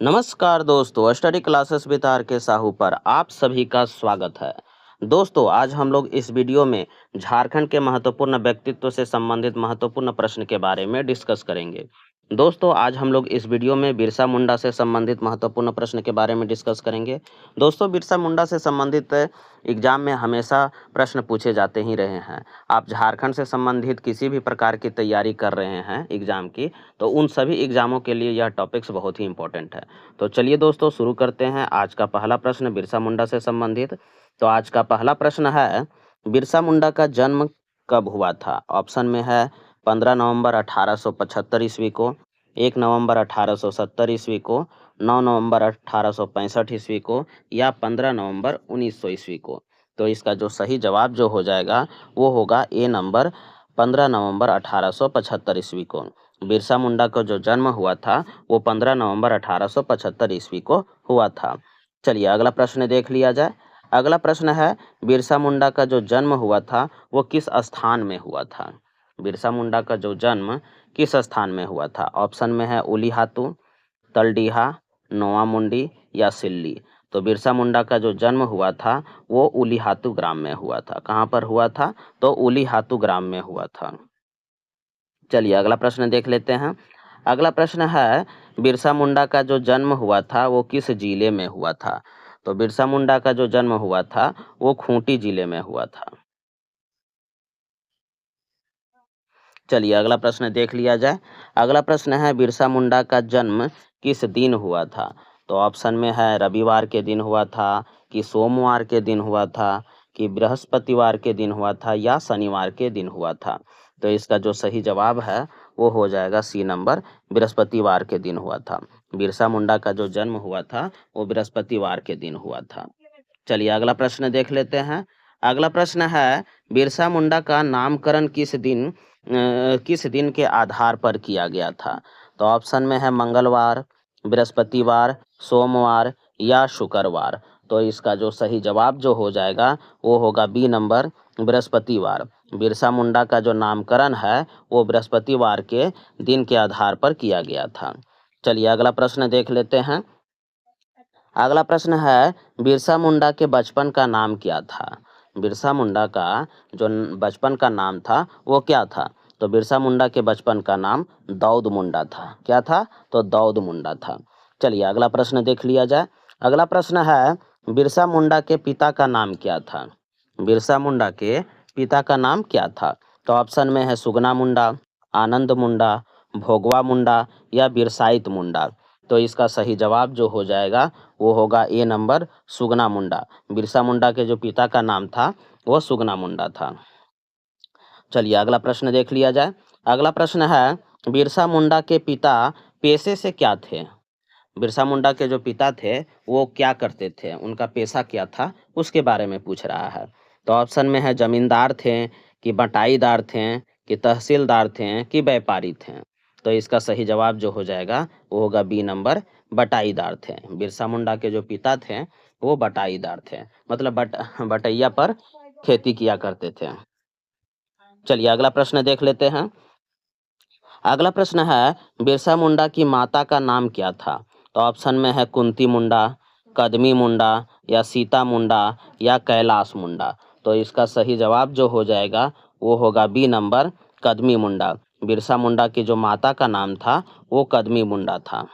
नमस्कार दोस्तों, study classes with are के साहू पर आप सभी का स्वागत है। दोस्तों, आज हम लोग इस वीडियो में झारखंड के महत्वपूर्ण व्यक्तित्व से संबंधित महत्वपूर्ण प्रश्न के बारे में डिस्कस करेंगे। दोस्तों, आज हम लोग इस वीडियो में बिरसा मुंडा से संबंधित महत्वपूर्ण प्रश्न के बारे में डिस्कस करेंगे। दोस्तों, बिरसा मुंडा से संबंधित एग्जाम में हमेशा प्रश्न पूछे जाते ही रहे हैं। आप झारखंड से संबंधित किसी भी प्रकार की तैयारी कर रहे हैं एग्जाम की, तो उन सभी एग्जामों के लिए यह टॉपिक्स बहुत ही इंपॉर्टेंट है। तो चलिए दोस्तों, शुरू करते हैं। आज का पहला प्रश्न बिरसा मुंडा से संबंधित। तो आज का पहला प्रश्न है, बिरसा मुंडा का जन्म कब हुआ था? ऑप्शन में है 15 नवंबर 1875 ईस्वी को, 1 नवंबर 1870 ईस्वी को, 9 नवंबर 1865 ईस्वी को, या 15 नवंबर 1900 ईस्वी को। तो इसका जो सही जवाब जो हो जाएगा वो होगा ए नंबर, 15 नवंबर 1875 ईस्वी को। बिरसा मुंडा का जो जन्म हुआ था वो 15 नवंबर 1875 ईस्वी को हुआ था। चलिए अगला प्रश्न देख लिया जाए। अगला प्रश्न है, बिरसा मुंडा का जो जन्म हुआ था वो किस स्थान में हुआ था? बिरसा मुंडा का जो जन्म किस स्थान में हुआ था? ऑप्शन में है उलीहातू, तलडीहा, नोआ मुंडी या सिल्ली। तो बिरसा मुंडा का जो जन्म हुआ था वो उलीहातू ग्राम में हुआ था। कहाँ पर हुआ था? तो उलीहातू ग्राम में हुआ था। चलिए अगला प्रश्न देख लेते हैं। अगला प्रश्न है, बिरसा मुंडा का जो जन्म हुआ था वो किस जिले में हुआ था? तो बिरसा मुंडा का जो जन्म हुआ था वो खूंटी जिले में हुआ था। चलिए अगला प्रश्न देख लिया जाए। अगला प्रश्न है, बिरसा मुंडा का जन्म किस दिन हुआ था? तो ऑप्शन में है रविवार के दिन हुआ था, कि सोमवार के दिन हुआ था, कि बृहस्पतिवार के दिन हुआ था, या शनिवार के दिन हुआ था। तो इसका जो सही जवाब है वो हो जाएगा सी नंबर, बृहस्पतिवार के दिन हुआ था। बिरसा मुंडा का जो जन्म हुआ था वो बृहस्पतिवार के दिन हुआ था। चलिए अगला प्रश्न देख लेते हैं। अगला प्रश्न है, बिरसा मुंडा का नामकरण किस दिन के आधार पर किया गया था? तो ऑप्शन में है मंगलवार, बृहस्पतिवार, सोमवार या शुक्रवार। तो इसका जो सही जवाब जो हो जाएगा वो होगा बी नंबर, बृहस्पतिवार। बिरसा मुंडा का जो नामकरण है वो बृहस्पतिवार के दिन के आधार पर किया गया था। चलिए अगला प्रश्न देख लेते हैं। अगला प्रश्न है, बिरसा मुंडा के बचपन का नाम क्या था? बिरसा मुंडा का जो बचपन का नाम था वो क्या था? तो बिरसा मुंडा के बचपन का नाम दाऊद मुंडा था। क्या था? तो दाऊद मुंडा था। चलिए अगला प्रश्न देख लिया जाए। अगला प्रश्न है, बिरसा मुंडा के पिता का नाम क्या था? बिरसा मुंडा के पिता का नाम क्या था? तो ऑप्शन में है सुगना मुंडा, आनंद मुंडा, भोगवा मुंडा या बिरसाइत मुंडा। तो इसका सही जवाब जो हो जाएगा वो होगा ए नंबर, सुगना मुंडा। बिरसा मुंडा के जो पिता का नाम था वो सुगना मुंडा था। चलिए अगला प्रश्न देख लिया जाए। अगला प्रश्न है, बिरसा मुंडा के पिता पेशे से क्या थे? बिरसा मुंडा के जो पिता थे वो क्या करते थे, उनका पेशा क्या था, उसके बारे में पूछ रहा है। तो ऑप्शन में है जमींदार थे, कि बटाईदार थे, कि तहसीलदार थे, कि व्यापारी थे। तो इसका सही जवाब जो हो जाएगा वो होगा बी नंबर, बटाईदार थे। बिरसा मुंडा के जो पिता थे वो बटाईदार थे, मतलब बटैया पर खेती किया करते थे। चलिए अगला प्रश्न देख लेते हैं। अगला प्रश्न है, बिरसा मुंडा की माता का नाम क्या था? तो ऑप्शन में है कुंती मुंडा, कदमी मुंडा या सीता मुंडा या कैलाश मुंडा। तो इसका सही जवाब जो हो जाएगा वो होगा बी नंबर, कदमी मुंडा। बिरसा मुंडा की जो माता का नाम था वो कदमी मुंडा था।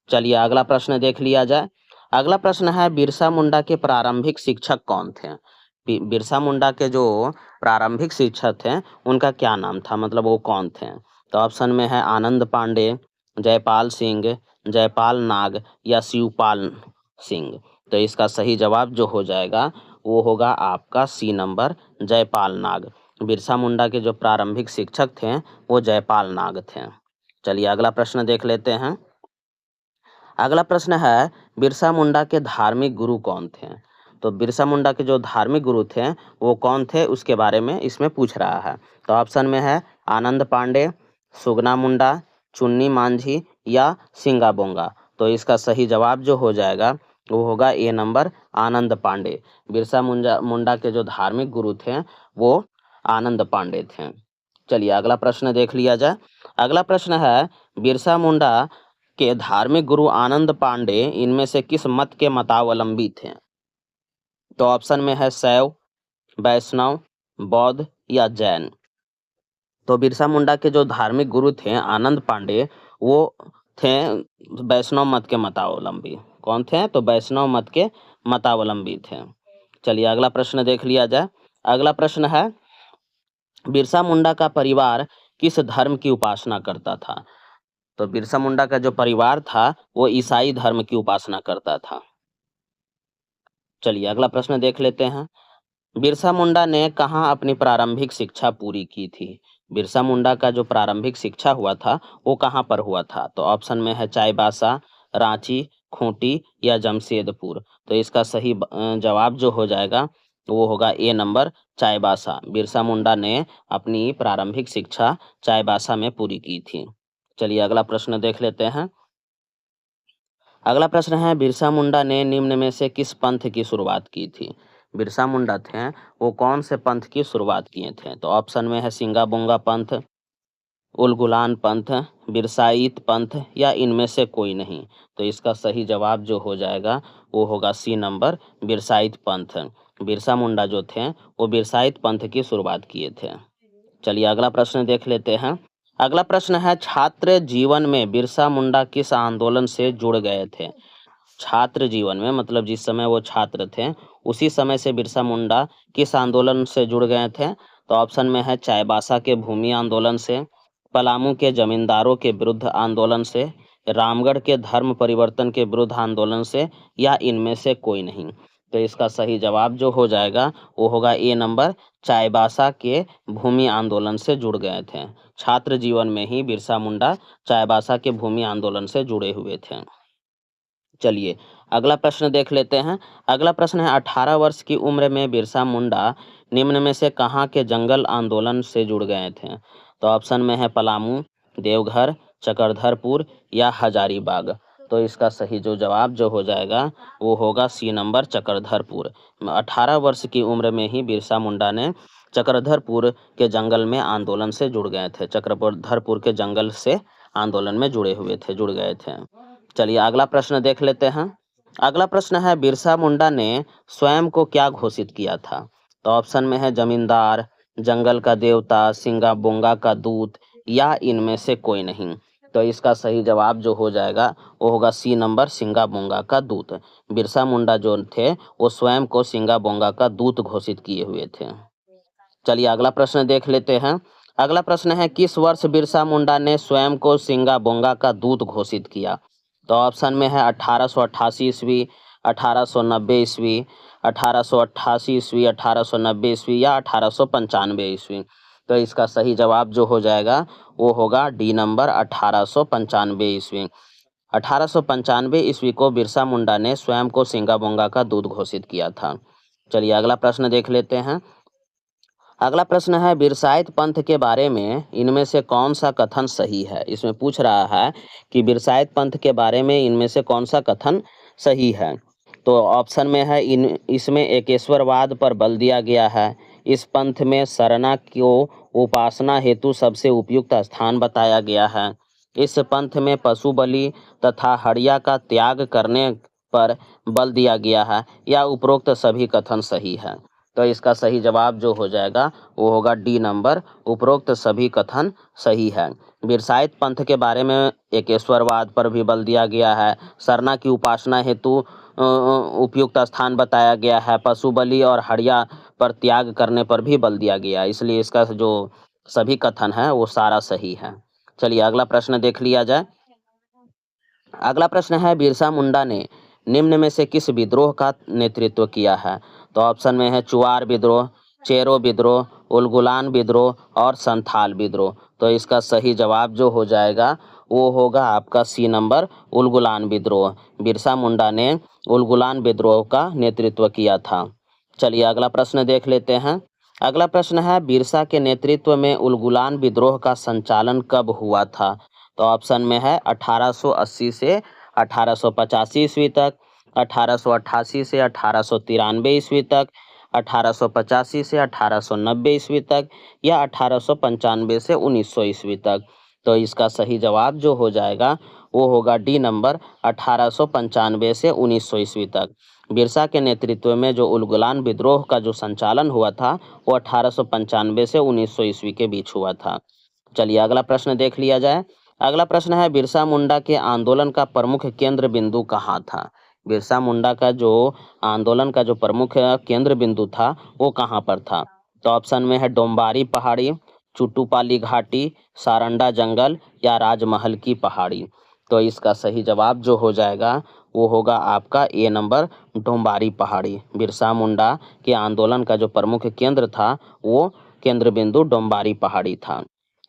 चलिए अगला प्रश्न देख लिया जाए। अगला प्रश्न है, बिरसा मुंडा के प्रारंभिक शिक्षक कौन थे? बिरसा मुंडा के जो प्रारंभिक शिक्षक थे उनका क्या नाम था, मतलब वो कौन थे? तो ऑप्शन में है आनंद पांडे, जयपाल सिंह, जयपाल नाग या शिवपाल सिंह। तो इसका सही जवाब जो हो जाएगा वो होगा आपका सी नंबर, जयपाल नाग। बिरसा मुंडा के जो प्रारंभिक शिक्षक थे वो जयपाल नाग थे। चलिए अगला प्रश्न देख लेते हैं। अगला प्रश्न है, बिरसा मुंडा के धार्मिक गुरु कौन थे? तो बिरसा मुंडा के जो धार्मिक गुरु थे वो कौन थे उसके बारे में इसमें पूछ रहा है। तो ऑप्शन में है आनंद पांडे, सुगना मुंडा, चुन्नी मांझी या सिंगा बोंगा। तो इसका सही जवाब जो हो जाएगा वो होगा ए नंबर, आनंद पांडे। बिरसा मुंडा मुंडा के जो धार्मिक गुरु थे वो आनंद पांडे थे। चलिए अगला प्रश्न देख लिया जाए। अगला प्रश्न है, बिरसा मुंडा के धार्मिक गुरु आनंद पांडे इनमें से किस मत के मतावलंबी थे? तो ऑप्शन में है शैव, वैष्णव, बौद्ध या जैन। तो बिरसा मुंडा के जो धार्मिक गुरु थे आनंद पांडे, वो थे वैष्णव मत के मतावलंबी। कौन थे? तो वैष्णव मत के मतावलंबी थे। चलिए अगला प्रश्न देख लिया जाए। अगला प्रश्न है, बिरसा मुंडा का परिवार किस धर्म की उपासना करता था? तो बिरसा मुंडा का जो परिवार था वो ईसाई धर्म की उपासना करता था। चलिए अगला प्रश्न देख लेते हैं। बिरसा मुंडा ने कहाँ अपनी प्रारंभिक शिक्षा पूरी की थी? बिरसा मुंडा का जो प्रारंभिक शिक्षा हुआ था वो कहाँ पर हुआ था? तो ऑप्शन में है चाईबासा, रांची, खूंटी या जमशेदपुर। तो इसका सही जवाब जो हो जाएगा वो होगा ए नंबर, चाईबासा। बिरसा मुंडा ने अपनी प्रारंभिक शिक्षा चाईबासा में पूरी की थी। चलिए अगला प्रश्न देख लेते हैं। अगला प्रश्न है, बिरसा मुंडा ने निम्न में से किस पंथ की शुरुआत की थी? बिरसा मुंडा थे वो कौन से पंथ की शुरुआत किए थे? तो ऑप्शन में है सिंगा बोंगा पंथ, उलगुलान पंथ, बिरसाइत पंथ या इनमें से कोई नहीं। तो इसका सही जवाब जो हो जाएगा वो होगा सी नंबर, बिरसाइत पंथ। बिरसा मुंडा जो थे वो बिरसाइत पंथ की शुरुआत किए थे। चलिए अगला प्रश्न देख लेते हैं। अगला प्रश्न है, छात्र जीवन में बिरसा मुंडा किस आंदोलन से जुड़ गए थे? छात्र जीवन में मतलब जिस समय वो छात्र थे उसी समय से बिरसा मुंडा किस आंदोलन से जुड़ गए थे? तो ऑप्शन में है चाईबासा के भूमि आंदोलन से, पलामू के जमींदारों के विरुद्ध आंदोलन से, रामगढ़ के धर्म परिवर्तन के विरुद्ध आंदोलन से या इनमें से कोई नहीं। तो इसका सही जवाब जो हो जाएगा वो होगा ए नंबर, चाईबासा के भूमि आंदोलन से जुड़ गए थे। छात्र जीवन में ही बिरसा मुंडा चाईबासा के भूमि आंदोलन से जुड़े हुए थे। चलिए अगला प्रश्न देख लेते हैं। अगला प्रश्न है, 18 वर्ष की उम्र में बिरसा मुंडा निम्न में से कहाँ के जंगल आंदोलन से जुड़ गए थे? तो ऑप्शन में है पलामू, देवघर, चक्रधरपुर या हजारीबाग। तो इसका सही जो जवाब जो हो जाएगा वो होगा सी नंबर, चक्रधरपुर। 18 वर्ष की उम्र में ही बिरसा मुंडा ने चक्रधरपुर के जंगल में आंदोलन से जुड़ गए थे। चक्रधरपुर के जंगल से आंदोलन में जुड़ गए थे। चलिए अगला प्रश्न देख लेते हैं। अगला प्रश्न है, बिरसा मुंडा ने स्वयं को क्या घोषित किया था? तो ऑप्शन में है जमींदार, जंगल का देवता, सिंगा बोंगा का दूत या इनमें से कोई नहीं। तो इसका सही जवाब जो हो जाएगा वो होगा सी नंबर, सिंगा बोंगा का दूत। बिरसा मुंडा जो थे वो स्वयं को सिंगा बोंगा का दूत घोषित किए हुए थे। चलिए अगला प्रश्न देख लेते हैं। अगला प्रश्न है, किस वर्ष बिरसा मुंडा ने स्वयं को सिंगा बोंगा का दूत घोषित किया? तो ऑप्शन में है 1888 ईस्वी, 1890 ईस्वी, 1888 ईस्वी, 1890 ईस्वी या 1895 ईस्वी। तो इसका सही जवाब जो हो जाएगा वो होगा डी नंबर, 1895 ईस्वी। 1895 ईस्वी को बिरसा मुंडा ने स्वयं को सिंगा बोंगा का दूत घोषित किया था। चलिए अगला प्रश्न देख लेते हैं। अगला प्रश्न है, बिरसाइत पंथ के बारे में इनमें से कौन सा कथन सही है? इसमें पूछ रहा है कि बिरसाइत पंथ के बारे में इनमें से कौन सा कथन सही है। तो ऑप्शन में है इसमें एकेश्वरवाद पर बल दिया गया है, इस पंथ में सरना को उपासना हेतु सबसे उपयुक्त स्थान बताया गया है, इस पंथ में पशु बलि तथा हड़िया का त्याग करने पर बल दिया गया है या उपरोक्त सभी कथन सही है। तो इसका सही जवाब जो हो जाएगा वो होगा डी नंबर, उपरोक्त सभी कथन सही है। बिरसाइत पंथ के बारे में एकेश्वरवाद पर भी बल दिया गया है, सरना की उपासना हेतु उपयुक्त स्थान बताया गया है, पशु बलि और हड़िया पर त्याग करने पर भी बल दिया गया, इसलिए इसका जो सभी कथन है वो सारा सही है। चलिए अगला प्रश्न देख लिया जाए। अगला प्रश्न है, बिरसा मुंडा ने निम्न में से किस विद्रोह का नेतृत्व किया है? तो ऑप्शन में है चुआर विद्रोह, चेरो विद्रोह, उलगुलान विद्रोह और संथाल विद्रोह। तो इसका सही जवाब जो हो जाएगा वो होगा आपका सी नंबर, उलगुलान विद्रोह। बिरसा मुंडा ने उलगुलान विद्रोह का नेतृत्व किया था। चलिए अगला प्रश्न देख लेते हैं। अगला प्रश्न है, बिरसा के नेतृत्व में उलगुलान विद्रोह का संचालन कब हुआ था? तो ऑप्शन में है 1880 से 1885 ईस्वी तक, 1888 से 1893 ईस्वी तक, 1885 से 1890 ईस्वी तक या 1895 से 1900 ईस्वी तक। तो इसका सही जवाब जो हो जाएगा वो होगा डी नंबर 1895 से 1900 ईस्वी तक। बिरसा के नेतृत्व में जो उलगुलान विद्रोह का जो संचालन हुआ था वो 1895 से 1900 ईस्वी के बीच हुआ था। चलिए अगला प्रश्न देख लिया जाए। अगला प्रश्न है बिरसा मुंडा के आंदोलन का प्रमुख केंद्र बिंदु कहाँ था। बिरसा मुंडा का जो आंदोलन का जो प्रमुख केंद्र बिंदु था वो कहाँ पर था। तो ऑप्शन में है डोम्बारी पहाड़ी, चुटुपाली घाटी, सारंडा जंगल या राजमहल की पहाड़ी। तो इसका सही जवाब जो हो जाएगा वो होगा आपका ए नंबर डोम्बारी पहाड़ी। बिरसा मुंडा के आंदोलन का जो प्रमुख केंद्र था वो केंद्र बिंदु डोम्बारी पहाड़ी था।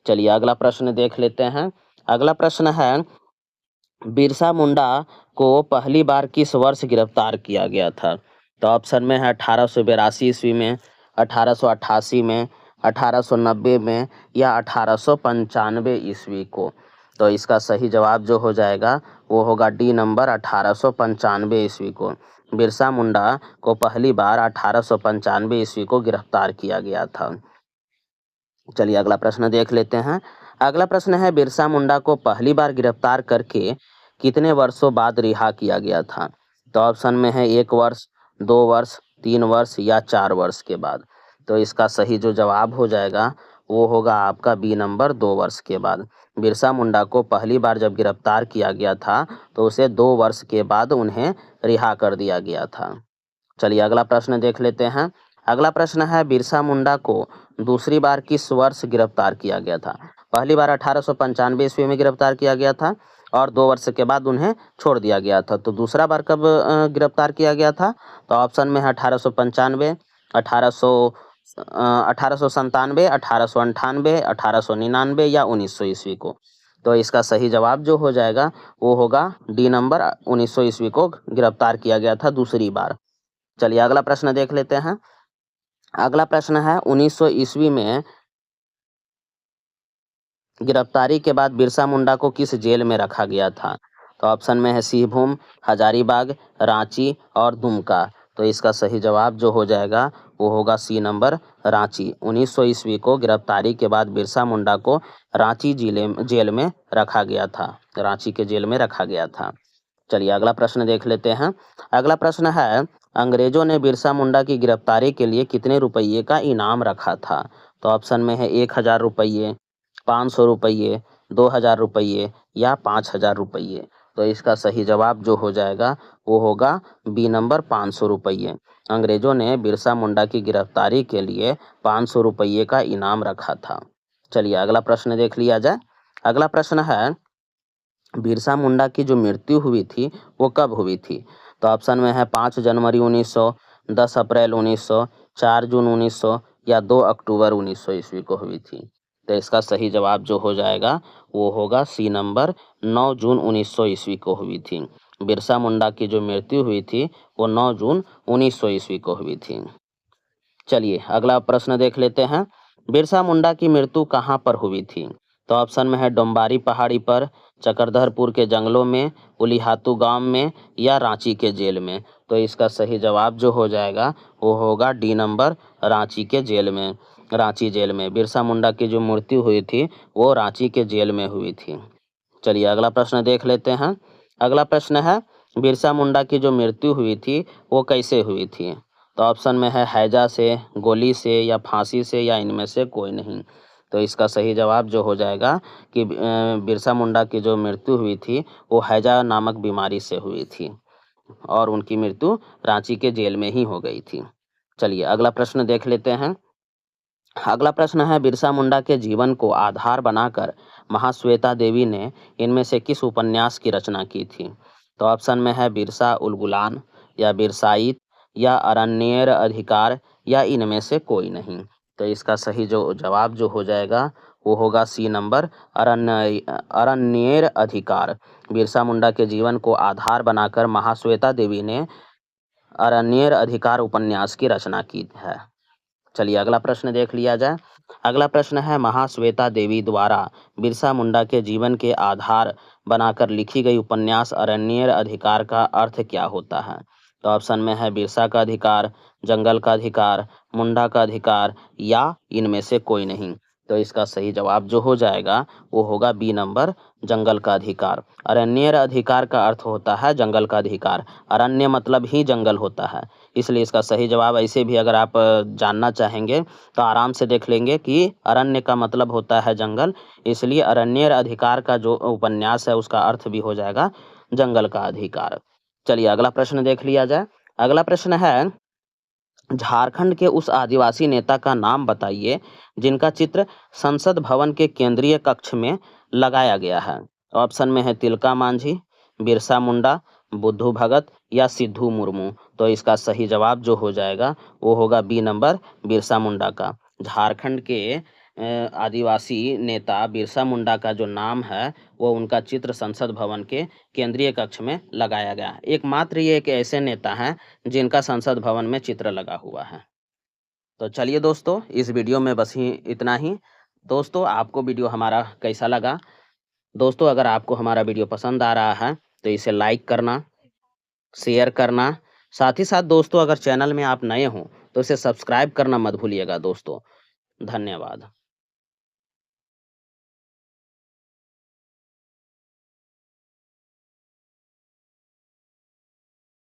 चलिए अगला प्रश्न देख लेते हैं। अगला प्रश्न है बिरसा मुंडा को पहली बार किस वर्ष गिरफ्तार किया गया था। तो ऑप्शन में है 1882 ईस्वी में, 1888 में, 1890 में या 1895 ईस्वी को। तो इसका सही जवाब जो हो जाएगा वो होगा डी नंबर 1895 ईस्वी को। बिरसा मुंडा को पहली बार 1895 ईस्वी को गिरफ्तार किया गया था। चलिए अगला प्रश्न देख लेते हैं। अगला प्रश्न है बिरसा मुंडा को पहली बार गिरफ्तार करके कितने वर्षों बाद रिहा किया गया था। तो ऑप्शन में है 1 वर्ष, 2 वर्ष, 3 वर्ष या 4 वर्ष के बाद। तो इसका सही जो जवाब हो जाएगा वो होगा आपका बी नंबर 2 वर्ष के बाद। बिरसा मुंडा को पहली बार जब गिरफ्तार किया गया था तो उसे 2 वर्ष के बाद उन्हें रिहा कर दिया गया था। चलिए अगला प्रश्न देख लेते हैं। अगला प्रश्न है बिरसा मुंडा को दूसरी बार किस वर्ष गिरफ्तार किया गया था। पहली बार 1895 ईस्वी में गिरफ्तार किया गया था और 2 वर्ष के बाद उन्हें छोड़ दिया गया था। तो दूसरा बार कब गिरफ्तार किया गया था। तो ऑप्शन में है 1895, 1897, 1898, 1899 या 1900 ईस्वी को। तो इसका सही जवाब जो हो जाएगा वो होगा डी नंबर 1900 ईस्वी को गिरफ्तार किया गया था दूसरी बार। चलिए अगला प्रश्न देख लेते हैं। अगला प्रश्न है 1900 ईस्वी में गिरफ्तारी के बाद बिरसा मुंडा को किस जेल में रखा गया था। तो ऑप्शन में है सिंहभूम, हजारीबाग, रांची और दुमका। तो इसका सही जवाब जो हो जाएगा वो होगा सी नंबर रांची। 1900 ईस्वी को गिरफ्तारी के बाद बिरसा मुंडा को रांची जेल में रखा गया था, रांची के जेल में रखा गया था। चलिए अगला प्रश्न देख लेते हैं। अगला प्रश्न है अंग्रेजों ने बिरसा मुंडा की गिरफ्तारी के लिए कितने रुपये का इनाम रखा था। तो ऑप्शन में है 1000 रुपये, 500 रुपये, 2000 रुपये या 5000 रुपये। तो इसका सही जवाब जो हो जाएगा वो होगा बी नंबर 500 रुपये। अंग्रेजों ने बिरसा मुंडा की गिरफ्तारी के लिए 500 रुपये का इनाम रखा था। चलिए अगला प्रश्न देख लिया जाए। अगला प्रश्न है बिरसा मुंडा की जो मृत्यु हुई थी वो कब हुई थी। तो ऑप्शन में है 5 जनवरी 1900, 10 अप्रैल 1900, 4 जून 1900 या 2 अक्टूबर 1900 ईस्वी को हुई थी। तो इसका सही जवाब जो हो जाएगा वो होगा सी नंबर 9 जून 1900 ईस्वी को हुई थी। बिरसा मुंडा की जो मृत्यु हुई थी वो 9 जून 1900 ईस्वी को हुई थी। चलिए अगला प्रश्न देख लेते हैं। बिरसा मुंडा की मृत्यु कहाँ पर हुई थी। तो ऑप्शन में है डोम्बारी पहाड़ी पर, चक्रधरपुर के जंगलों में, उलिहातू गांव में या रांची के जेल में। तो इसका सही जवाब जो हो जाएगा वो होगा डी नंबर रांची के जेल में। रांची जेल में बिरसा मुंडा की जो मृत्यु हुई थी वो रांची के जेल में हुई थी। चलिए अगला प्रश्न देख लेते हैं। अगला प्रश्न है बिरसा मुंडा की जो मृत्यु हुई थी वो कैसे हुई थी। तो ऑप्शन में है हैजा से, गोली से या फांसी से या इनमें से कोई नहीं। तो इसका सही जवाब जो हो जाएगा कि बिरसा मुंडा की जो मृत्यु हुई थी वो हैजा नामक बीमारी से हुई थी और उनकी मृत्यु रांची के जेल में ही हो गई थी। चलिए अगला प्रश्न देख लेते हैं। अगला प्रश्न है बिरसा मुंडा के जीवन को आधार बनाकर महाश्वेता देवी ने इनमें से किस उपन्यास की रचना की थी। तो ऑप्शन में है बिरसा उलगुलान या बिरसाइत या अरण्येर अधिकार या इनमें से कोई नहीं। तो इसका सही जो जवाब जो हो जाएगा वो होगा सी नंबर अरण्येर अधिकार। बिरसा मुंडा के जीवन को आधार बनाकर महाश्वेता देवी ने अरण्येर अधिकार उपन्यास की रचना की है। चलिए अगला प्रश्न देख लिया जाए। अगला प्रश्न है महाश्वेता देवी द्वारा बिरसा मुंडा के जीवन के आधार बनाकर लिखी गई उपन्यास अरण्येर अधिकार का अर्थ क्या होता है। तो ऑप्शन में है बिरसा का अधिकार, जंगल का अधिकार, मुंडा का अधिकार या इनमें से कोई नहीं। तो इसका सही जवाब जो हो जाएगा वो होगा बी नंबर, जंगल का अधिकार। अरण्य अधिकार का अर्थ होता है जंगल का अधिकार। अरण्य मतलब ही जंगल होता है, इसलिए इसका सही जवाब ऐसे भी अगर आप जानना चाहेंगे तो आराम से देख लेंगे कि अरण्य का मतलब होता है जंगल, इसलिए अरण्य अधिकार का जो उपन्यास है उसका अर्थ भी हो जाएगा जंगल का अधिकार। चलिए अगला प्रश्न देख लिया जाए। अगला प्रश्न है, झारखंड के उस आदिवासी नेता का नाम बताइए जिनका चित्र संसद भवन के केंद्रीय कक्ष में लगाया गया है। ऑप्शन में है तिलका मांझी, बिरसा मुंडा, बुद्धू भगत या सिद्धू मुर्मू। तो इसका सही जवाब जो हो जाएगा वो होगा बी नंबर, बिरसा मुंडा का। झारखंड के आदिवासी नेता बिरसा मुंडा का जो नाम है वो उनका चित्र संसद भवन के केंद्रीय कक्ष में लगाया गया है। एकमात्र ये एक ऐसे नेता हैं जिनका संसद भवन में चित्र लगा हुआ है। तो चलिए दोस्तों, इस वीडियो में बस ही इतना ही। दोस्तों आपको वीडियो हमारा कैसा लगा? दोस्तों अगर आपको हमारा वीडियो पसंद आ रहा है तो इसे लाइक करना, शेयर करना, साथ ही साथ दोस्तों अगर चैनल में आप नए हों तो इसे सब्सक्राइब करना मत भूलिएगा दोस्तों। धन्यवाद।